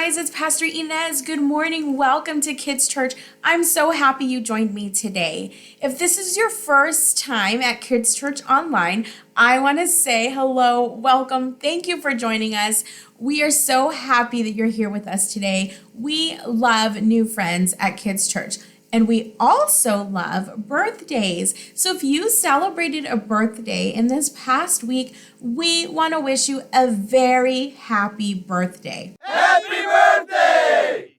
guys, it's Pastor Inez. Good morning. Welcome to Kids Church. I'm so happy you joined me today. If this is your first time at Kids Church Online, I want to say hello, welcome. Thank you for joining us. We are so happy that you're here with us today. We love new friends at Kids Church. And we also love birthdays. So if you celebrated a birthday in this past week, we want to wish you a very happy birthday. Happy birthday!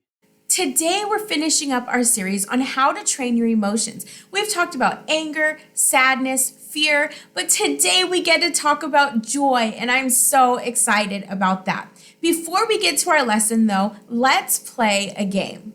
Today we're finishing up our series on how to train your emotions. We've talked about anger, sadness, fear, but today we get to talk about joy, and I'm so excited about that. Before we get to our lesson though, let's play a game.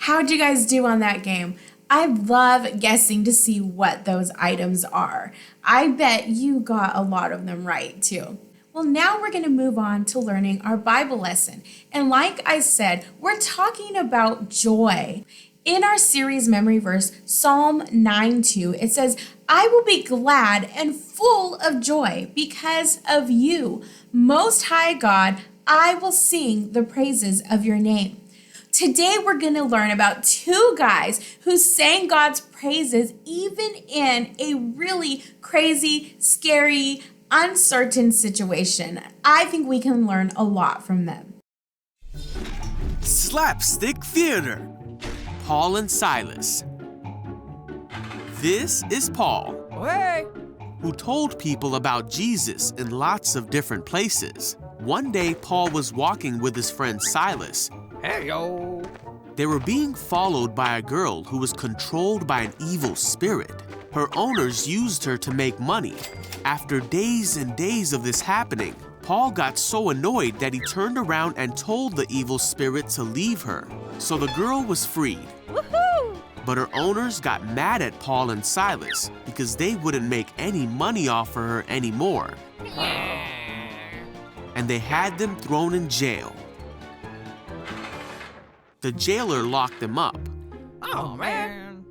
How'd you guys do on that game? I love guessing to see what those items are. I bet you got a lot of them right too. Well, now we're going to move on to learning our Bible lesson. And like I said, we're talking about joy. In our series memory verse, Psalm 9:2, it says, I will be glad and full of joy because of you. Most High God, I will sing the praises of your name. Today we're going to learn about two guys who sang God's praises even in a really crazy, scary, uncertain situation. I think we can learn a lot from them. Slapstick Theater, Paul and Silas. This is Paul, who told people about Jesus in lots of different places. One day, Paul was walking with his friend Silas. Hey-yo! They were being followed by a girl who was controlled by an evil spirit. Her owners used her to make money. After days and days of this happening, Paul got so annoyed that he turned around and told the evil spirit to leave her. So the girl was freed. Woohoo! But her owners got mad at Paul and Silas because they wouldn't make any money off of her anymore. And they had them thrown in jail. The jailer locked them up. Oh, man.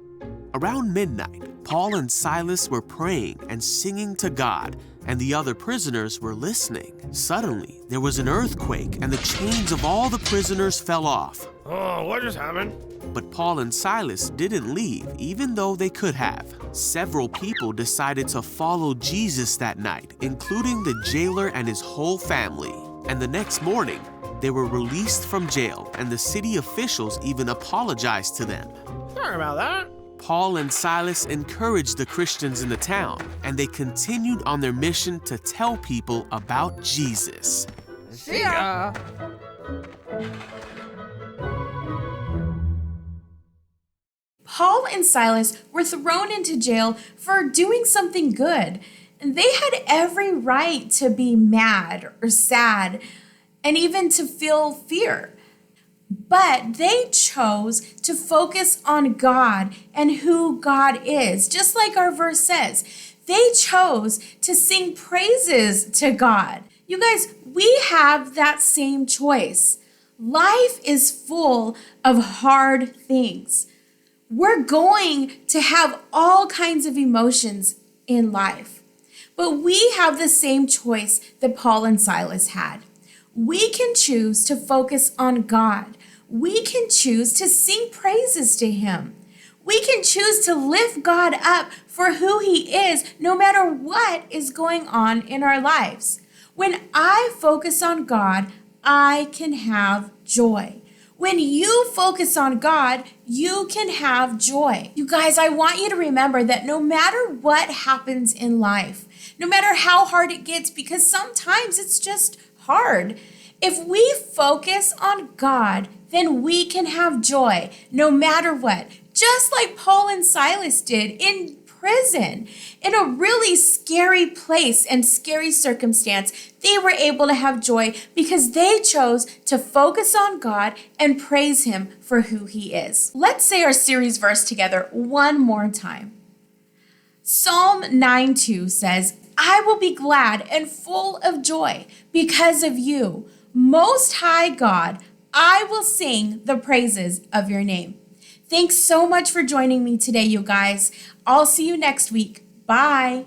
Around midnight, Paul and Silas were praying and singing to God, and the other prisoners were listening. Suddenly, there was an earthquake, and the chains of all the prisoners fell off. Oh, what just happened? But Paul and Silas didn't leave, even though they could have. Several people decided to follow Jesus that night, including the jailer and his whole family. And the next morning, they were released from jail, and the city officials even apologized to them. Sorry about that. Paul and Silas encouraged the Christians in the town, and they continued on their mission to tell people about Jesus. See ya. Paul and Silas were thrown into jail for doing something good. And they had every right to be mad or sad and even to feel fear. But they chose to focus on God and who God is, just like our verse says. They chose to sing praises to God. You guys, we have that same choice. Life is full of hard things. We're going to have all kinds of emotions in life, but we have the same choice that Paul and Silas had. We can choose to focus on God. We can choose to sing praises to Him. We can choose to lift God up for who He is, no matter what is going on in our lives. When I focus on God, I can have joy. When you focus on God, you can have joy. You guys, I want you to remember that no matter what happens in life, no matter how hard it gets, because sometimes it's just hard, if we focus on God, then we can have joy no matter what. Just like Paul and Silas did in prison, in a really scary place and scary circumstance, they were able to have joy because they chose to focus on God and praise Him for who He is. Let's say our series verse together one more time. Psalm 9:2 says, I will be glad and full of joy because of you. Most High God, I will sing the praises of your name. Thanks so much for joining me today, you guys. I'll see you next week. Bye.